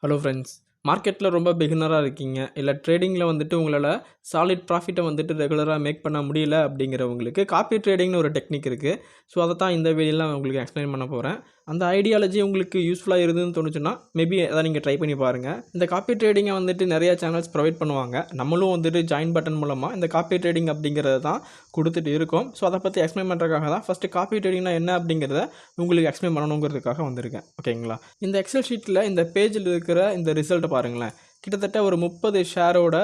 Hello friends. மார்க்கெட்டில் ரொம்ப பிகினராக இருக்கீங்க, இல்லை ட்ரேடிங்கில் வந்துட்டு உங்களால் சாலிட் ப்ராஃபிட்டை வந்துட்டு ரெகுலராக மேக் பண்ண முடியல அப்படிங்கிறவங்களுக்கு காப்பி ட்ரேடிங்னு ஒரு டெக்னிக் இருக்குது. ஸோ அதை தான் இந்த வீடியோவில் உங்களுக்கு எக்ஸ்பிளைன் பண்ண போகிறேன். அந்த ஐடியாலஜி உங்களுக்கு யூஸ்ஃபுல்லாக இருதுன்னு தோணுச்சுன்னா மேபி அதை நீங்கள் ட்ரை பண்ணி பாருங்கள். இந்த காப்பி ட்ரேடிங்கை வந்துட்டு நிறையா சேனல்ஸ் ப்ரொவைட் பண்ணுவாங்க. நம்மளும் வந்துட்டு ஜாயின் பட்டன் மூலமாக இந்த காப்பி ட்ரேடிங் அப்படிங்கிறத தான் கொடுத்துட்டு இருக்கோம். ஸோ அதை பற்றி எக்ஸ்பிளைன் பண்ணுறதுக்காக தான் ஃபஸ்ட்டு காப்பி ட்ரேடிங்னா என்ன அப்படிங்கிறத உங்களுக்கு எக்ஸ்பிளைன் பண்ணணுங்கிறதுக்காக வந்திருக்கேன். ஓகேங்களா? இந்த எக்ஸல் ஷீட்டில் இந்த பேஜில் இருக்கிற இந்த ரிசல்ட்டை பாருங்களேன். கிட்டத்தட்ட ஒரு 30 ஷேரோட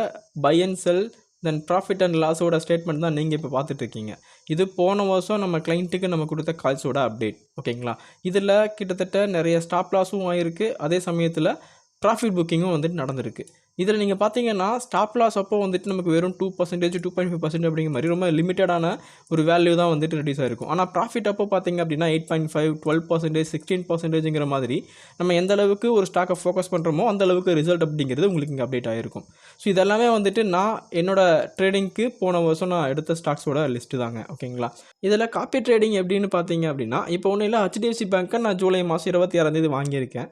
buy and sell then profit and லாஸோட ஸ்டேட்மெண்ட் தான் நீங்கள் இப்போ பார்த்துட்ருக்கீங்க. இது போன வருஷம் நம்ம கிளைண்ட்டுக்கு நம்ம கொடுத்த கால்ஸோட அப்டேட். ஓகேங்களா? இதில் கிட்டத்தட்ட நிறைய ஸ்டாப் லாஸும் ஆகிருக்கு, அதே சமயத்தில் ப்ராஃபிட் புக்கிங்கும் வந்துட்டு நடந்திருக்கு. இதில் நீங்கள் பார்த்தீங்கன்னா ஸ்டாப் லாஸ் அப்போ வந்துட்டு நமக்கு வெறும் 2%, 2.5% அப்படிங்கிற மாதிரி ரொம்ப லிமிட்டடான ஒரு வேல்யூ தான் வந்துட்டு ரெடியூஸ் ஆகிருக்கும். ஆனால் ப்ராஃபிட் அப்போ பார்த்தீங்க அப்படின்னா 8.5, 12%, 16%ங்கிற மாதிரி நம்ம எந்த அளவுக்கு ஒரு ஸ்டாக்கை ஃபோக்கஸ் பண்ணுறோமோ அந்த அளவுக்கு ரிசல்ட் அப்படிங்கிறது உங்களுக்கு இங்கே அப்டேட் ஆகிருக்கும். ஸோ இதெல்லாமே வந்துட்டு நான் என்னோடய ட்ரேடிங்க்கு போன வருஷம் நான் எடுத்த ஸ்டாக்ஸோட லிஸ்ட்டு தாங்க. ஓகேங்களா? இதில் காப்பி ட்ரேடிங் எப்படின்னு பார்த்தீங்க அப்படின்னா, இப்போ ஒன்றும் இல்லை, HDFC பேங்க்கை நான் ஜூலை மாதம் 26 வாங்கியிருக்கேன்.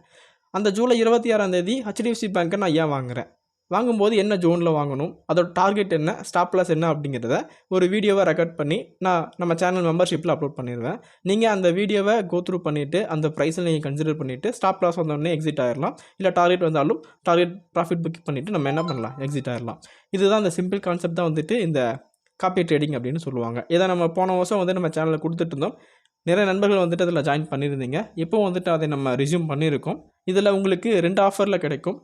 அந்த ஜூலை 26 HDFC பேங்க்கை நான் ஏன் வாங்குகிறேன், வாங்கும்போது என்ன ஜோனில் வாங்கணும், அதோட டார்கெட் என்ன, ஸ்டாப் லாஸ் என்ன அப்படிங்கிறத ஒரு வீடியோவை ரெக்கார்ட் பண்ணி நான் நம்ம சேனல் மெம்பர்ஷிப்பில் அப்லோட் பண்ணிடுவேன். நீங்கள் அந்த வீடியோவை கோத்ரூ பண்ணிவிட்டு அந்த ப்ரைஸை நீங்கள் கன்சிடர் பண்ணிவிட்டு ஸ்டாப் லாஸ் வந்தோடனே எக்ஸிட் ஆகிடலாம். இல்லை டார்கெட் வந்தாலும் டார்கெட் ப்ராஃபிட் புக் பண்ணிவிட்டு நம்ம என்ன பண்ணலாம், எக்ஸிட் ஆகிடலாம். இதுதான் அந்த சிம்பிள் கான்செப்ட் தான் வந்துட்டு இந்த காப்பி ட்ரேடிங் அப்படின்னு சொல்லுவாங்க. இதை நம்ம போன வருஷம் வந்து நம்ம சேனலில் கொடுத்துட்டு இருந்தோம். நிறைய நண்பர்கள் வந்துட்டு அதில் ஜாயின் பண்ணியிருந்தீங்க. இப்போ வந்துட்டு அதை நம்ம ரிஸ்யூம் பண்ணியிருக்கோம். இதில் உங்களுக்கு 2 ஆஃபரில் கிடைக்கும்.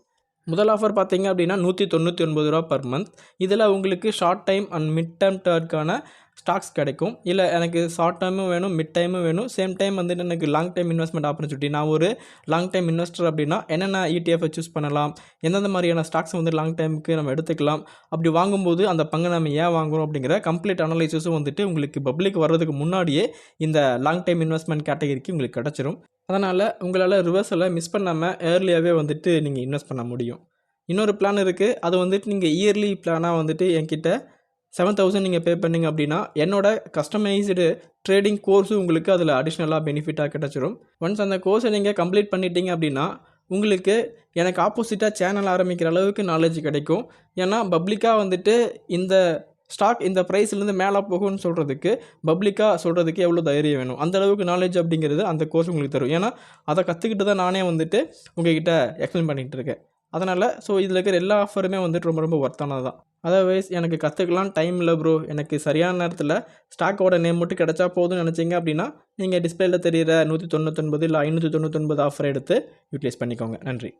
முதல் ஆஃபர் பார்த்தீங்க அப்படின்னா ₹199 பர் மந்த். இதில் உங்களுக்கு short time and mid time டேர்ட்கான ஸ்டாக்ஸ் கிடைக்கும். இல்லை எனக்கு ஷார்ட் டைமும் வேணும், மிட் டைமும் வேணும், சேம் டைம் வந்துட்டு எனக்கு லாங் டைம் இன்வெஸ்ட்மெண்ட் ஆப்பர்ச்சுனிட்டி. நான் ஒரு லாங் டைம் இன்வெஸ்டர் அப்படின்னா என்னென்ன ETF சூஸ் பண்ணலாம், எந்தெந்த மாதிரியான ஸ்டாக்ஸ் வந்து லாங் டைமுக்கு நம்ம எடுத்துக்கலாம், அப்படி வாங்கும்போது அந்த பங்கு நம்ம ஏன் வாங்குகிறோம் அப்படிங்கிற கம்ப்ளீட் அனலைசிஸும் வந்துட்டு உங்களுக்கு பப்ளிக் வர்றதுக்கு முன்னாடியே இந்த லாங் டைம் இன்வெஸ்ட்மெண்ட் கேட்டகரிக்கு உங்களுக்கு கிடச்சிரும். அதனால் உங்களால் ரிவர்ஸில் மிஸ் பண்ணாமல் ஏர்லியாகவே வந்துட்டு நீங்கள் இன்வெஸ்ட் பண்ண முடியும். இன்னொரு பிளான் இருக்குது. அது வந்துட்டு நீங்கள் இயர்லி பிளானாக வந்துட்டு என்கிட்ட 7,000 நீங்கள் பே பண்ணிங்க அப்படின்னா என்னோட கஸ்டமைஸ்டு ட்ரேடிங் கோர்ஸும் உங்களுக்கு அதில் அடிஷ்னலாக பெனிஃபிட்டாக கிடச்சிரும். ஒன்ஸ் அந்த கோர்ஸை நீங்கள் கம்ப்ளீட் பண்ணிட்டீங்க அப்படின்னா உங்களுக்கு எனக்கு ஆப்போசிட்டாக சேனல் ஆரம்பிக்கிற அளவுக்கு நாலேஜ் கிடைக்கும். ஏன்னா பப்ளிக்காக வந்துட்டு இந்த ஸ்டாக் இந்த ப்ரைஸ்லேருந்து மேலே போகும்னு சொல்கிறதுக்கு பப்ளிக்காக சொல்கிறதுக்கு எவ்வளோ தைரியம் வேணும், அந்தளவுக்கு நாலேஜ் அப்படிங்கிறது அந்த கோர்ஸ் உங்களுக்கு தரும். ஏன்னா அதை கற்றுக்கிட்டு தான் நானே வந்துட்டு உங்கள்கிட்ட எக்ஸ்பிளைன் பண்ணிகிட்டு இருக்கேன். அதனால் இதில் இருக்கிற எல்லா ஆஃபருமே வந்துட்டு ரொம்ப ரொம்ப ஒர்த்தானது தான். அதர்வைஸ் எனக்கு கற்றுக்கலாம் டைம் இல்லை ப்ரோ, எனக்கு சரியான நேரத்தில் ஸ்டாக்கோட நேம் மட்டும் கிடச்சா போதும்னு நினச்சிங்க அப்படின்னா நீங்கள் டிஸ்பிளேயில் தெரிகிற 199 இல்லை 599 ஆஃபரை எடுத்து யூட்டிலைஸ் பண்ணிக்கோங்க. நன்றி.